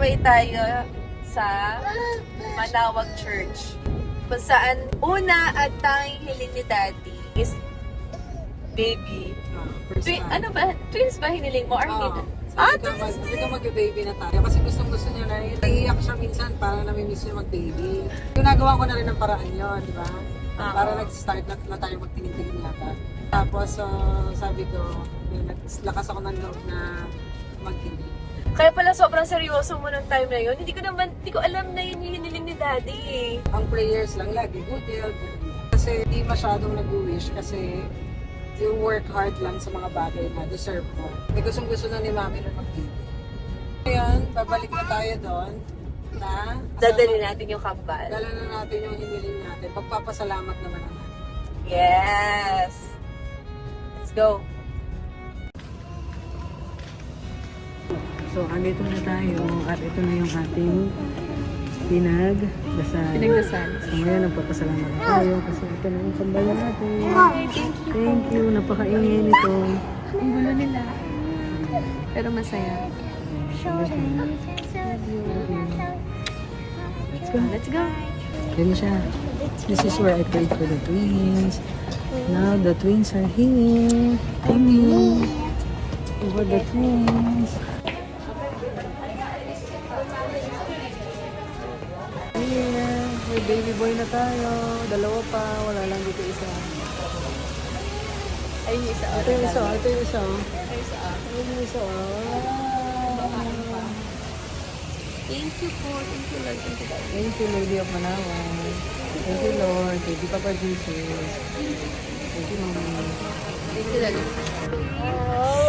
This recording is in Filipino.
away tayo sa Manawag Church. Kung saan una at tanging hiling ni Daddy is baby. Ano ba? Twins ba hiniling mo? Or hindi? Twins Hindi ka mag-baby na tayo. Kasi gusto niya na, naiiyak siya minsan, parang namimiss niya mag-baby. Ginagawa ko na rin ng paraan yun, di ba? Para nag-start na tayo magtingin-tingin yata. Tapos, sabi ko, lakas ako ng loob na mag-hiling. Kaya pala sobrang seryoso mo ng time na yun. Hindi ko alam na yun yung hiniling ni Daddy eh. Ang prayers lang lagi, good health. Kasi hindi masyadong nag-wish kasi you work hard lang sa mga bagay na deserve mo. May gusto na ni Mami na mag-baby. Ngayon, babalik na tayo doon na Dadali natin yung kambal. dala na natin yung hiniling natin. Pagpapasalamat naman ang natin. Yes! Let's go! So, andito na tayo at ito na yung ating pinagdasal. So, ngayon, nagpapasalamat na tayo kasi ito na yung kambal natin. Thank you. Napakaingay nito. Ang gulo nila. Pero masaya. Let's go. Let's go! Yan siya. This is where I prayed for the twins. Now the twins are here. Thank you for the twins. Yeah, may baby boy na tayo. Dalawa pa. Wala lang dito isa. Ay, yung isa. Ito yung isa. Ito yung isa. Ay, isa. Ito yung isa. Thank you po. Thank you, Lord. Thank you, God. Thank you, Lady of Manawan. Thank you, Lord. Thank you, Papa Jesus. Thank you, Mama. Thank you, Lord. Oh,